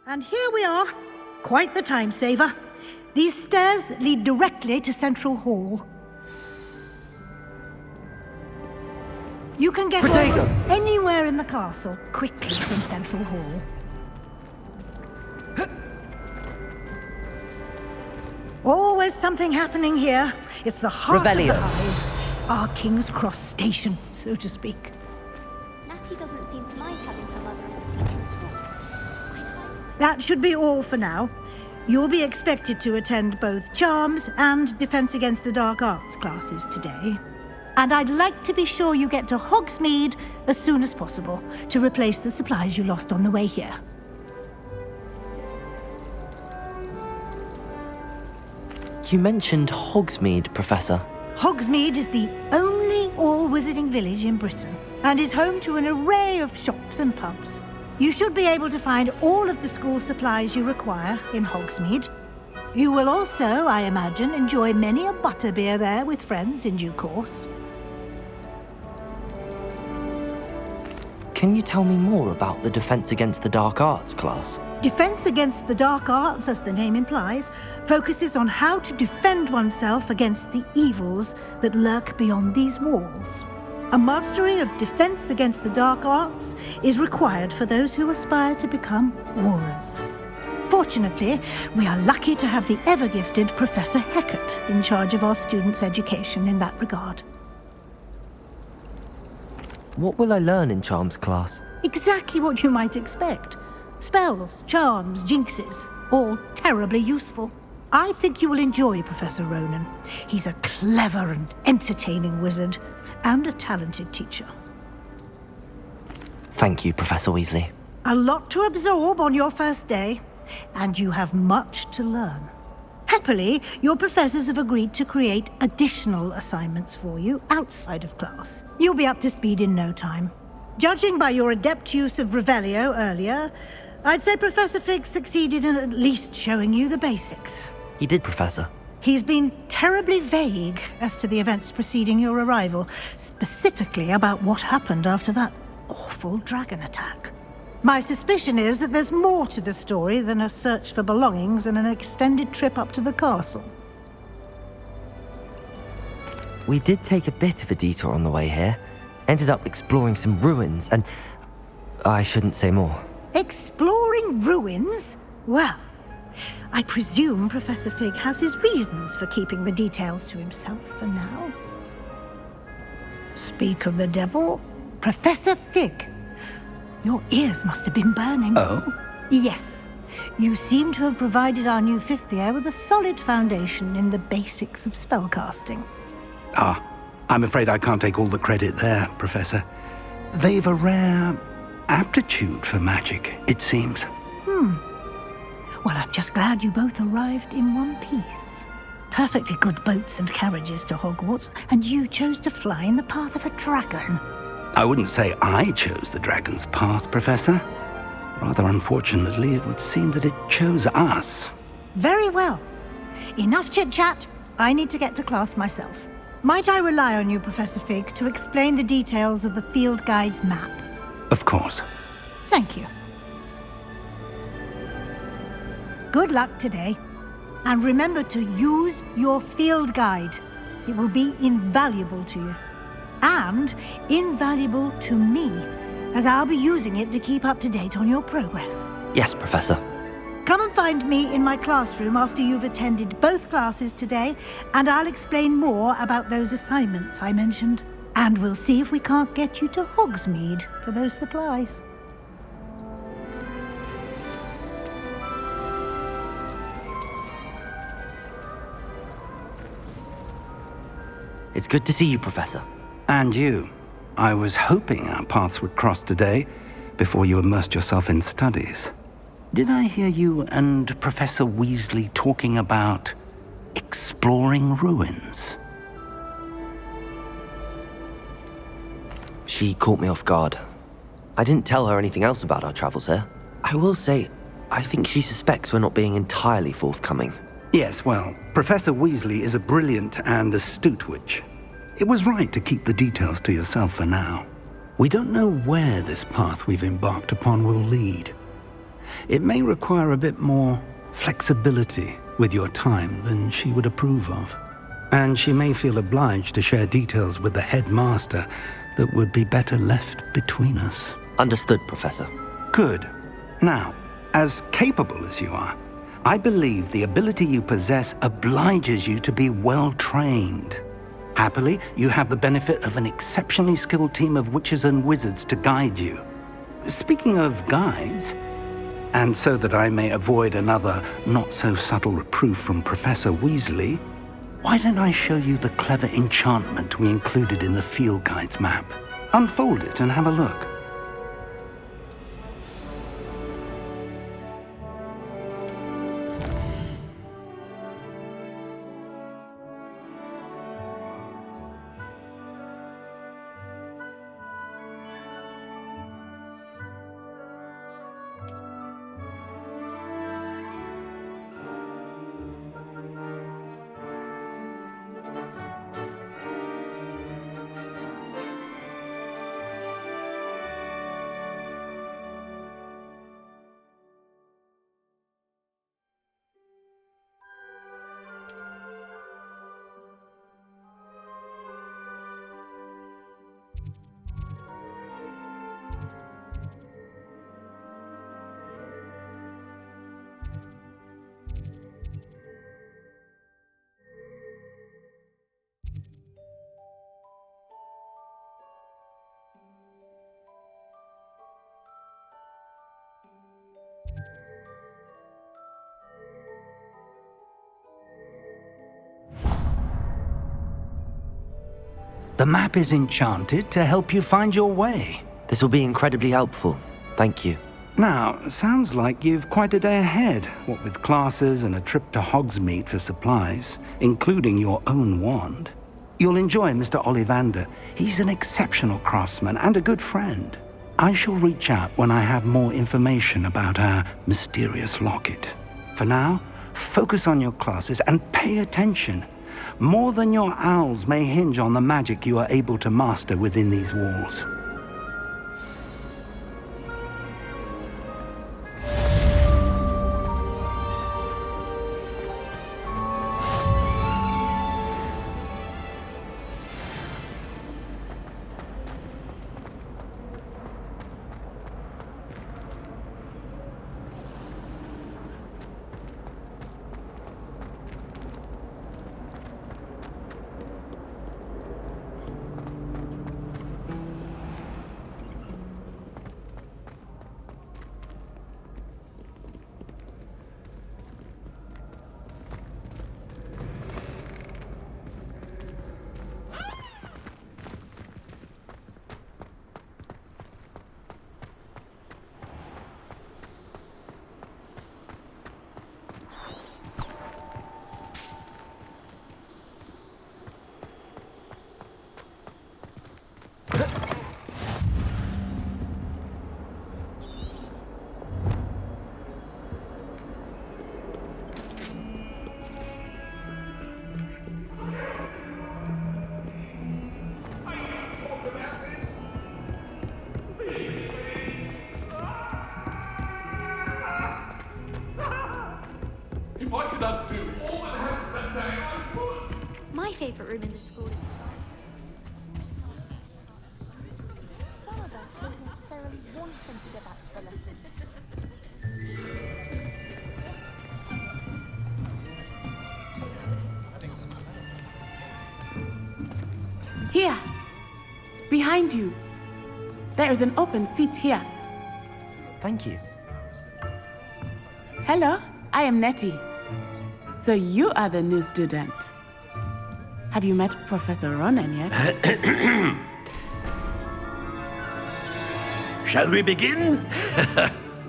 And here we are. Quite the time saver. These stairs lead directly to Central Hall. You can get almost anywhere in the castle quickly from Central Hall. Always something happening here. It's the heart of the Hive. Our King's Cross station, so to speak. Natty doesn't seem to mind having her mother as a teacher at all. That should be all for now. You'll be expected to attend both Charms and Defense Against the Dark Arts classes today. And I'd like to be sure you get to Hogsmeade as soon as possible to replace the supplies you lost on the way here. You mentioned Hogsmeade, Professor. Hogsmeade is the only all-wizarding village in Britain and is home to an array of shops and pubs. You should be able to find all of the school supplies you require in Hogsmeade. You will also, I imagine, enjoy many a butterbeer there with friends in due course. Can you tell me more about the Defense Against the Dark Arts class? Defense Against the Dark Arts, as the name implies, focuses on how to defend oneself against the evils that lurk beyond these walls. A mastery of Defense Against the Dark Arts is required for those who aspire to become Aurors. Fortunately, we are lucky to have the ever-gifted Professor Hecat in charge of our students' education in that regard. What will I learn in Charms class? Exactly what you might expect. Spells, charms, jinxes, all terribly useful. I think you will enjoy Professor Ronan. He's a clever and entertaining wizard, and a talented teacher. Thank you, Professor Weasley. A lot to absorb on your first day, and you have much to learn. Happily, your professors have agreed to create additional assignments for you outside of class. You'll be up to speed in no time. Judging by your adept use of Revelio earlier, I'd say Professor Fig succeeded in at least showing you the basics. He did, Professor. He's been terribly vague as to the events preceding your arrival, specifically about what happened after that awful dragon attack. My suspicion is that there's more to the story than a search for belongings and an extended trip up to the castle. We did take a bit of a detour on the way here. Ended up exploring some ruins and... I shouldn't say more. Exploring ruins? Well, I presume Professor Fig has his reasons for keeping the details to himself for now. Speak of the devil, Professor Fig. Your ears must have been burning. Oh? Yes. You seem to have provided our new fifth year with a solid foundation in the basics of spellcasting. Ah, I'm afraid I can't take all the credit there, Professor. They've a rare aptitude for magic, it seems. Well, I'm just glad you both arrived in one piece. Perfectly good boats and carriages to Hogwarts, and you chose to fly in the path of a dragon. I wouldn't say I chose the dragon's path, Professor. Rather unfortunately, it would seem that it chose us. Very well. Enough chit-chat. I need to get to class myself. Might I rely on you, Professor Fig, to explain the details of the field guide's map? Of course. Thank you. Good luck today. And remember to use your field guide. It will be invaluable to you. And invaluable to me, as I'll be using it to keep up to date on your progress. Yes, Professor. Come and find me in my classroom after you've attended both classes today, and I'll explain more about those assignments I mentioned. And we'll see if we can't get you to Hogsmeade for those supplies. It's good to see you, Professor. And you. I was hoping our paths would cross today, before you immersed yourself in studies. Did I hear you and Professor Weasley talking about exploring ruins? She caught me off guard. I didn't tell her anything else about our travels here. I will say, I think she suspects we're not being entirely forthcoming. Yes, well, Professor Weasley is a brilliant and astute witch. It was right to keep the details to yourself for now. We don't know where this path we've embarked upon will lead. It may require a bit more flexibility with your time than she would approve of. And she may feel obliged to share details with the headmaster that would be better left between us. Understood, Professor. Good. Now, as capable as you are, I believe the ability you possess obliges you to be well trained. Happily, you have the benefit of an exceptionally skilled team of witches and wizards to guide you. Speaking of guides, and so that I may avoid another not-so-subtle reproof from Professor Weasley, why don't I show you the clever enchantment we included in the field guide's map? Unfold it and have a look. The map is enchanted to help you find your way. This will be incredibly helpful. Thank you. Now, sounds like you've quite a day ahead, what with classes and a trip to Hogsmeade for supplies, including your own wand. You'll enjoy Mr. Ollivander. He's an exceptional craftsman and a good friend. I shall reach out when I have more information about our mysterious locket. For now, focus on your classes and pay attention. More than your owls may hinge on the magic you are able to master within these walls. If I could undo all that happened that day, I would. My favourite room in the school is Father doesn't necessarily want them to go back to the lesson. Here! Behind you! There is an open seat here. Thank you. Hello, I am Nettie. So you are the new student. Have you met Professor Ronan yet? Shall we begin?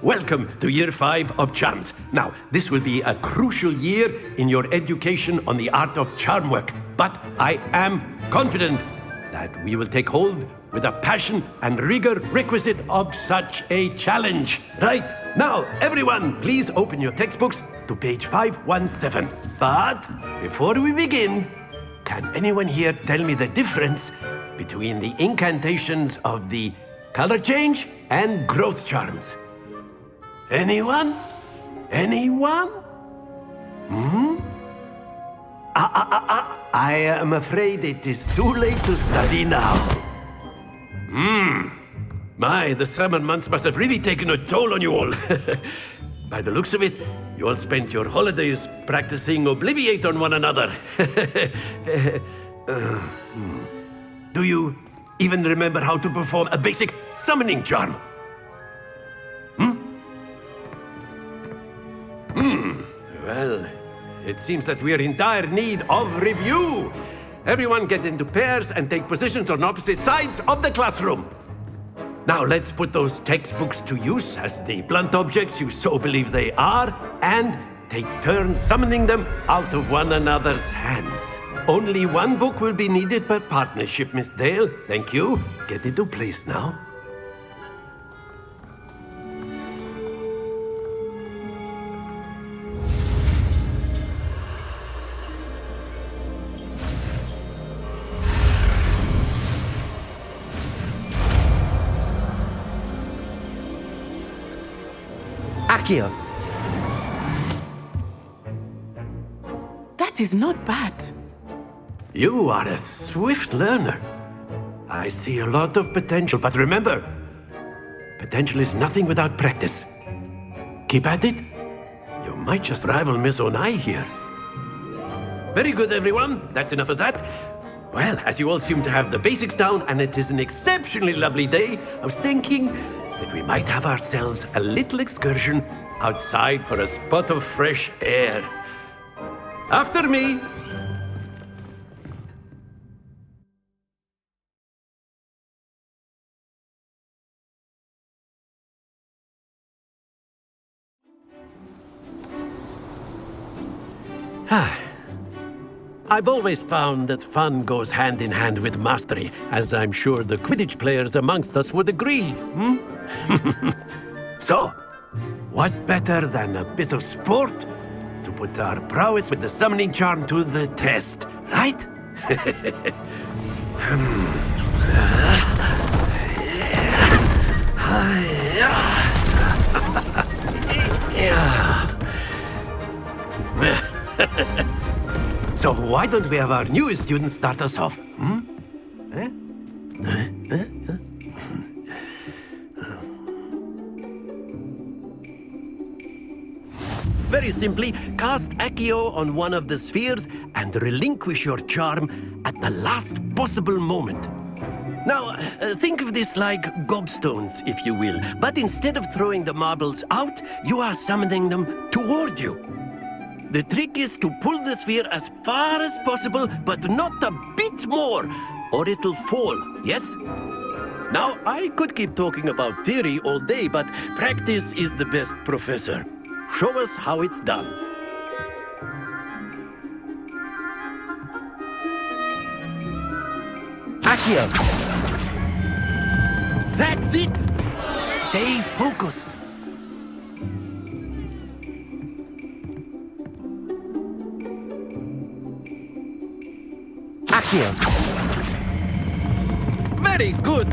Welcome to Year 5 of Charms. Now, this will be a crucial year in your education on the art of charm work, but I am confident that we will take hold with the passion and rigor requisite of such a challenge. Right, now, everyone, please open your textbooks to page 517. But before we begin, can anyone here tell me the difference between the incantations of the color change and growth charms? Anyone? Anyone? I am afraid it is too late to study now. My, the summer months must have really taken a toll on you all. By the looks of it, you all spent your holidays practicing Obliviate on one another. Do you even remember how to perform a basic summoning charm? Well, it seems that we are in dire need of review. Everyone get into pairs and take positions on opposite sides of the classroom. Now let's put those textbooks to use as the blunt objects you so believe they are, and take turns summoning them out of one another's hands. Only one book will be needed per partnership, Miss Dale. Thank you. Get into place now. Accio! That is not bad. You are a swift learner. I see a lot of potential, but remember, potential is nothing without practice. Keep at it. You might just rival Miss Onai here. Very good, everyone. That's enough of that. Well, as you all seem to have the basics down, and it is an exceptionally lovely day, I was thinking that we might have ourselves a little excursion outside for a spot of fresh air. After me! I've always found that fun goes hand in hand with mastery, as I'm sure the Quidditch players amongst us would agree. So, what better than a bit of sport to put our prowess with the summoning charm to the test, right? So why don't we have our newest student start us off? Very simply, cast Accio on one of the spheres and relinquish your charm at the last possible moment. Now, think of this like gobstones, if you will, but instead of throwing the marbles out, you are summoning them toward you. The trick is to pull the sphere as far as possible, but not a bit more, or it'll fall, yes? Now, I could keep talking about theory all day, but practice is the best professor. Show us how it's done. Accio! That's it! Stay focused. Accio! Very good.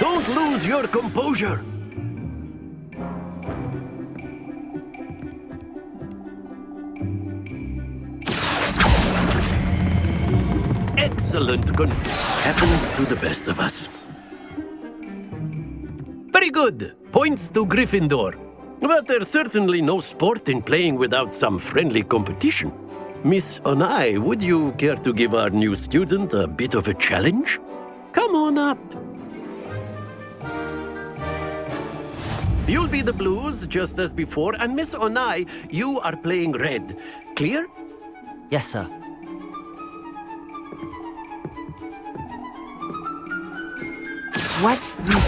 Don't lose your composure. Excellent. Happens to the best of us. Very good. Points to Gryffindor. But there's certainly no sport in playing without some friendly competition. Miss Onai, would you care to give our new student a bit of a challenge? Come on up. You'll be the blues, just as before, and Miss Onai, you are playing red. Clear? Yes, sir. Watch this.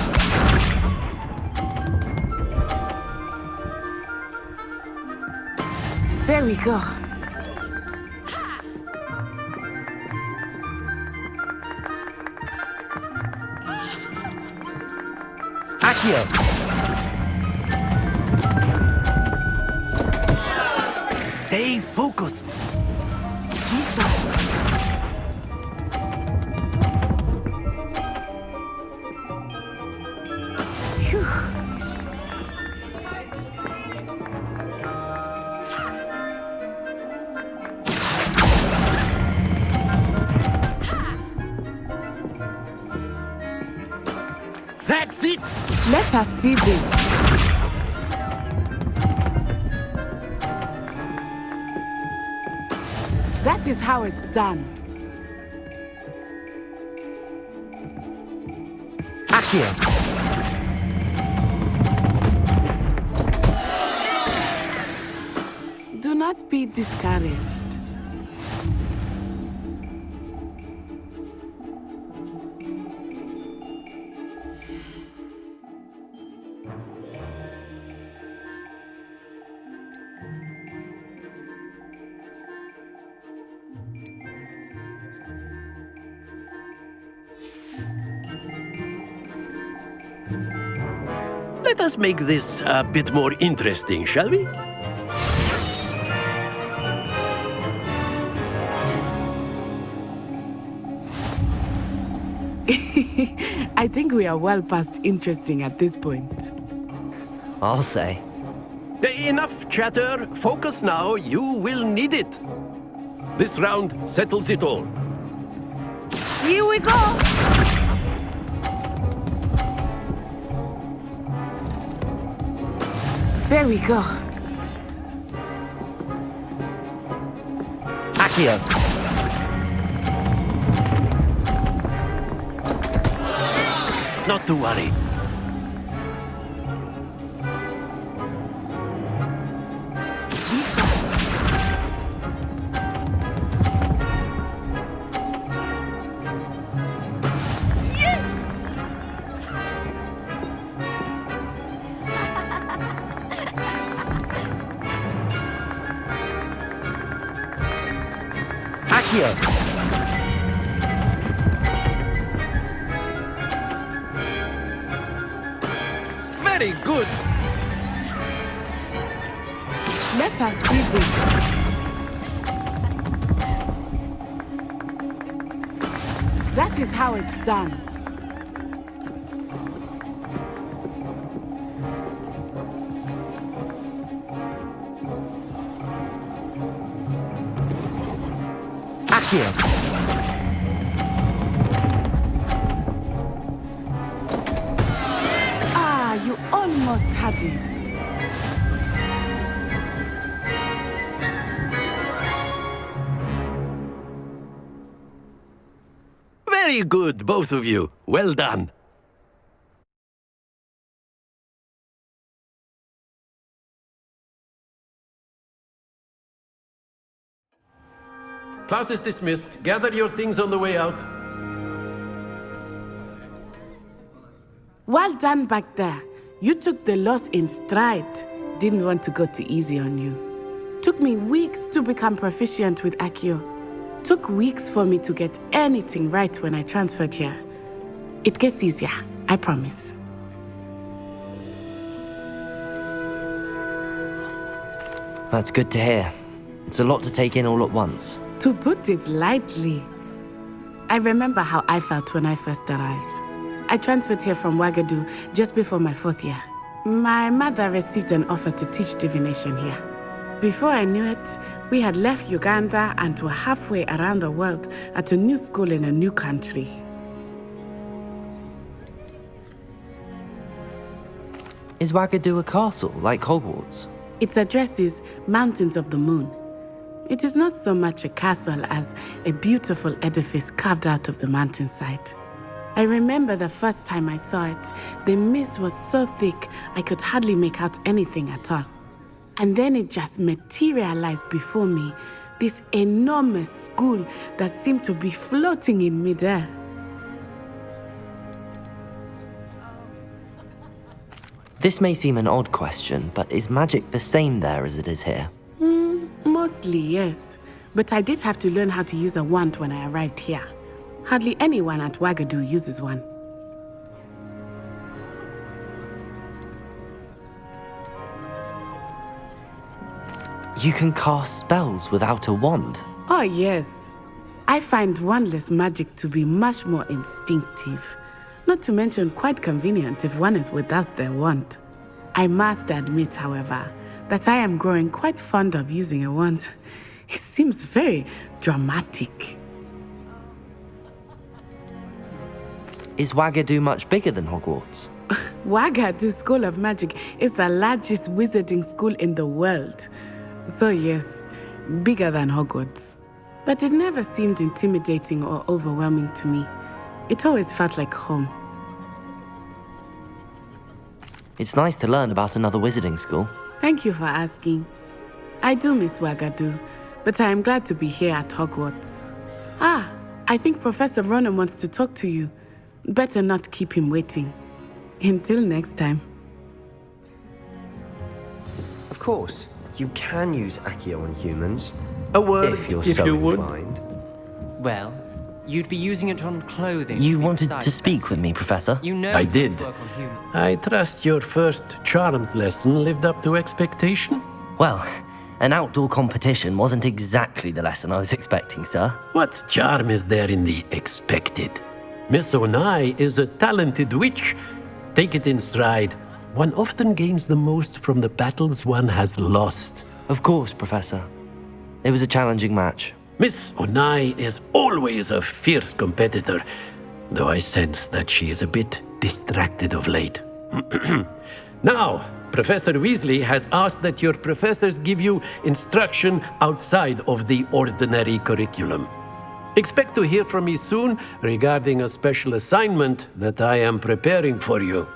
There we go. Accio! Stay focused. Let us see this. That is how it's done. Accio! Do not be discouraged. Let us make this a bit more interesting, shall we? I think we are well past interesting at this point. I'll say. Enough chatter. Focus now. You will need it. This round settles it all. Here we go! There we go. Accio! Not to worry. Accio! Very good. Let us see this. That is how it's done. Accio! Ah, you almost had it. Very good, both of you. Well done. Class is dismissed. Gather your things on the way out. Well done back there. You took the loss in stride. Didn't want to go too easy on you. Took me weeks to become proficient with Accio. Took weeks for me to get anything right when I transferred here. It gets easier, I promise. That's good to hear. It's a lot to take in all at once. To put it lightly, I remember how I felt when I first arrived. I transferred here from Ouagadougou just before my 4th year. My mother received an offer to teach divination here. Before I knew it, we had left Uganda and were halfway around the world at a new school in a new country. Is Ouagadougou a castle, like Hogwarts? Its address is Mountains of the Moon. It is not so much a castle as a beautiful edifice carved out of the mountainside. I remember the first time I saw it, the mist was so thick I could hardly make out anything at all. And then it just materialized before me, this enormous school that seemed to be floating in midair. This may seem an odd question, but is magic the same there as it is here? Mostly, yes. But I did have to learn how to use a wand when I arrived here. Hardly anyone at Ouagadougou uses one. You can cast spells without a wand. Oh, yes. I find wandless magic to be much more instinctive. Not to mention quite convenient if one is without their wand. I must admit, however, that I am growing quite fond of using a wand. It seems very dramatic. Is Ouagadougou much bigger than Hogwarts? Wagadu School of Magic is the largest wizarding school in the world. So yes, bigger than Hogwarts. But it never seemed intimidating or overwhelming to me. It always felt like home. It's nice to learn about another wizarding school. Thank you for asking. I do miss Wagadu, but I am glad to be here at Hogwarts. Ah, I think Professor Ronan wants to talk to you. Better not keep him waiting. Until next time. Of course, you can use Accio on humans. A word If if so you would. inclined. Well, you'd be using it on clothing. You be wanted precise, to speak with me, Professor? You know I it did. won't work on humans. I trust your first charms lesson lived up to expectation? Well, an outdoor competition wasn't exactly the lesson I was expecting, sir. What charm is there in the expected? Miss Onai is a talented witch. Take it in stride. One often gains the most from the battles one has lost. Of course, Professor. It was a challenging match. Miss Onai is always a fierce competitor, though I sense that she is a bit distracted of late. Now, Professor Weasley has asked that your professors give you instruction outside of the ordinary curriculum. Expect to hear from me soon regarding a special assignment that I am preparing for you.